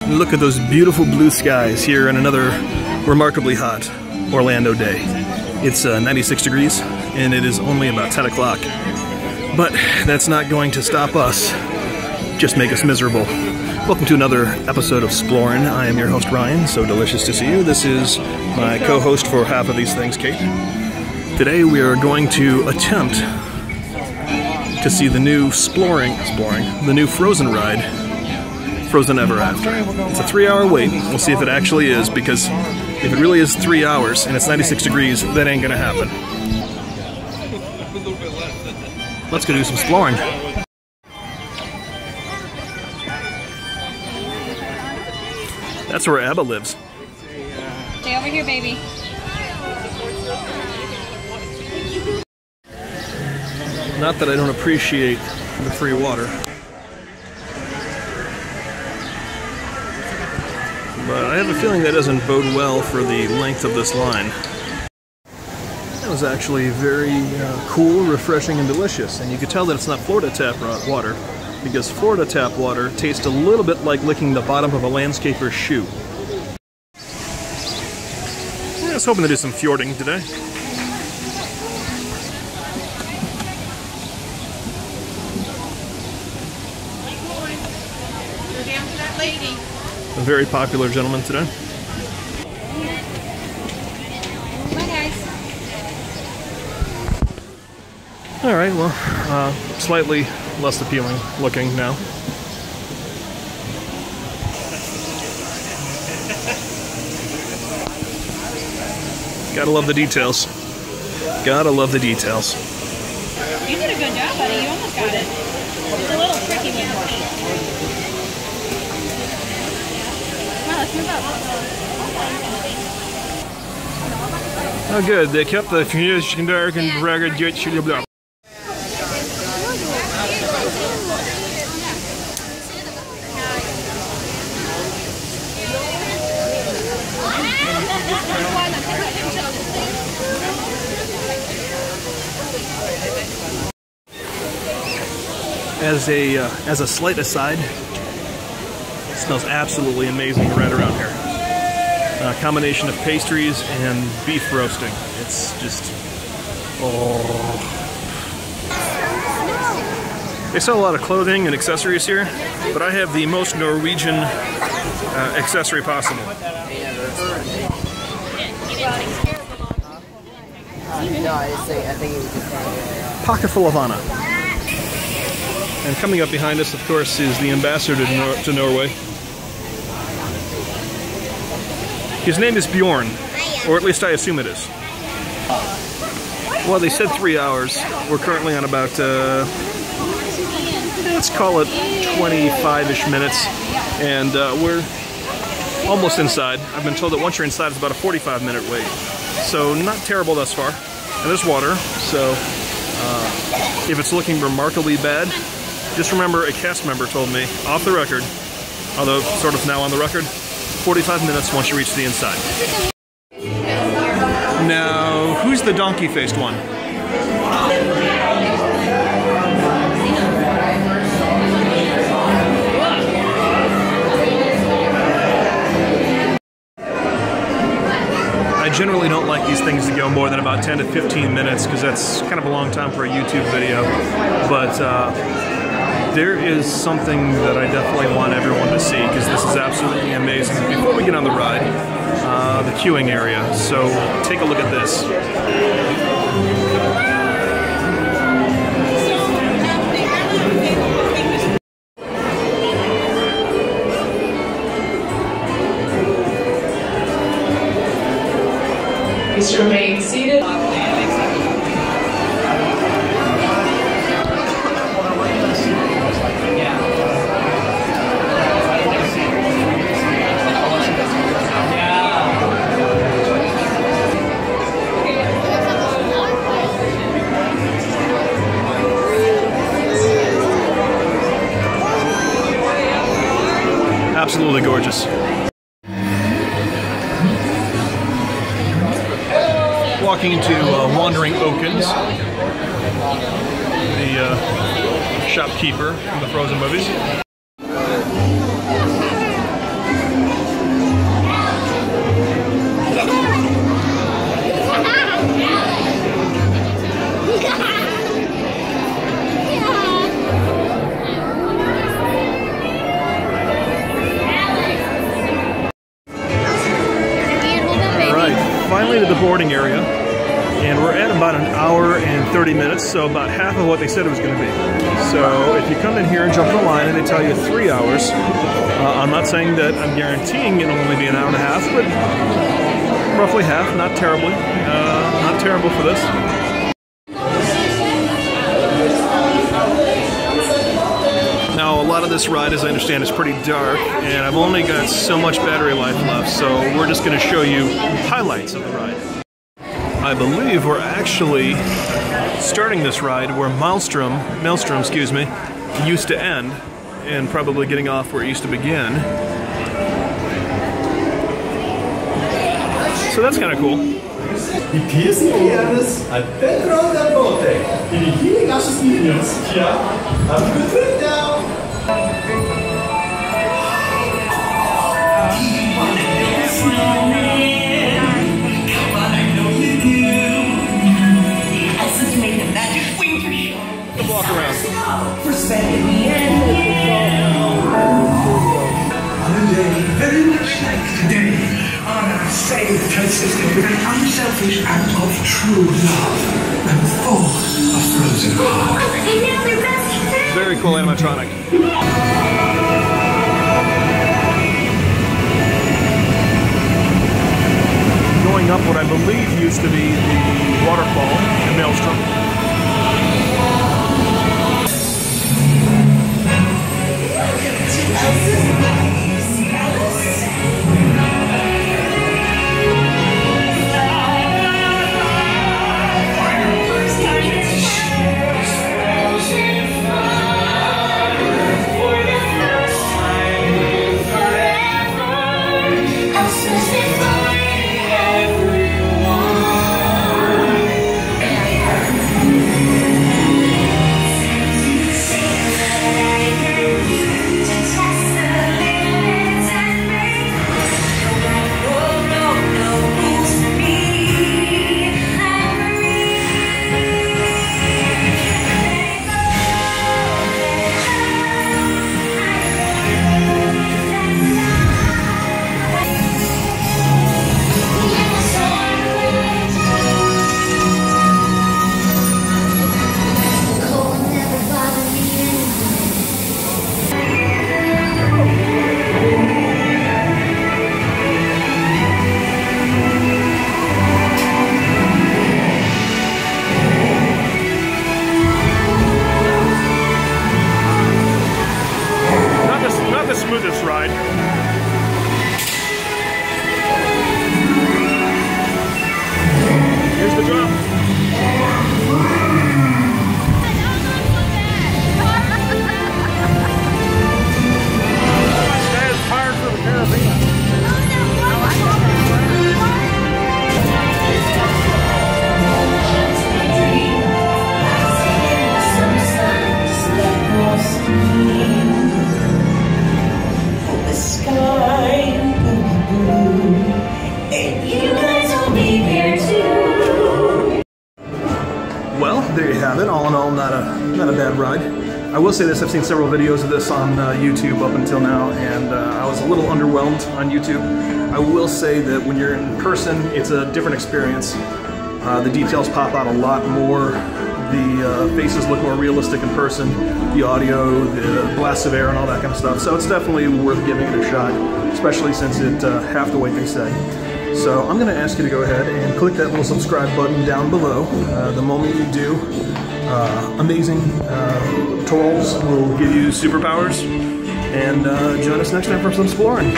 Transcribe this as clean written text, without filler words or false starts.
Look at those beautiful blue skies here on another remarkably hot Orlando day. It's 96 degrees and it is only about 10 o'clock. But that's not going to stop us, just make us miserable. Welcome to another episode of Splorin. I am your host Ryan, so delicious to see you. This is my co-host for half of these things, Kate. Today we are going to attempt to see the new the new Frozen ride, Frozen Ever After. It's a 3-hour wait. We'll see if it actually is, because if it really is 3 hours and it's 96 degrees, that ain't gonna happen. Let's go do some exploring. That's where Abba lives. Stay over here, baby. Not that I don't appreciate the free water, but I have a feeling that doesn't bode well for the length of this line. That was actually very cool, refreshing, and delicious. And you could tell that it's not Florida tap water, because Florida tap water tastes a little bit like licking the bottom of a landscaper's shoe. I was hoping to do some fjording today. A very popular gentleman today. Bye, guys. Alright, well, slightly less appealing looking now. Gotta love the details. Gotta love the details. You did a good job, buddy. You almost got it. It's a little tricky with your feet. Come on, let's move up. Oh good, they kept the fusion dark and ragged jet shoot blah. As a slight aside, it smells absolutely amazing right around here. A combination of pastries and beef roasting. It's just, oh. They sell a lot of clothing and accessories here, but I have the most Norwegian accessory possible. Pocket full of Anna. And coming up behind us, of course, is the ambassador to Norway. His name is Bjorn, or at least I assume it is. Well, they said 3 hours. We're currently on about, let's call it 25-ish minutes. And we're almost inside. I've been told that once you're inside, it's about a 45-minute wait. So not terrible thus far. And there's water, so if it's looking remarkably bad, just remember a cast member told me, off the record, although sort of now on the record, 45 minutes once you reach the inside. Now, who's the donkey-faced one? I generally don't like these things to go more than about 10 to 15 minutes because that's kind of a long time for a YouTube video, but there is something that I definitely want everyone to see because this is absolutely amazing. Before we get on the ride, the queuing area, so take a look at this. Please remain seated. Absolutely gorgeous. Walking into Wandering Oakens, the shopkeeper from the Frozen movies. into the boarding area, and we're at about an hour and 30 minutes, so about half of what they said it was going to be. So if you come in here and jump the line and they tell you 3 hours, I'm not saying that I'm guaranteeing it'll only be an hour and a half, but roughly half, not terribly, not terrible for this. Now, a lot of this ride, as I understand, is pretty dark, and I've only got so much battery life left, so we're just going to show you highlights of the ride. I believe we're actually starting this ride where Maelstrom, excuse me, used to end, and probably getting off where it used to begin. So that's kind of cool. Walk around. On a day very much like today, on our faith consistent and unselfish act of true love and full of frozen heart. And now they're best friends. Very cool animatronic. Going up what I believe used to be the waterfall in Maelstrom. Smoothest ride. Here's the drop. That is hard for the Caribbean. Well, there you have it. All in all, not a bad ride. I will say this, I've seen several videos of this on YouTube up until now, and I was a little underwhelmed on YouTube. I will say that when you're in person, it's a different experience. The details pop out a lot more. The faces look more realistic in person. The audio, the blasts of air, and all that kind of stuff. So it's definitely worth giving it a shot, especially since it half the weight they say. So I'm going to ask you to go ahead and click that little subscribe button down below. The moment you do, amazing trolls will give you superpowers. And join us next time for some Splorin.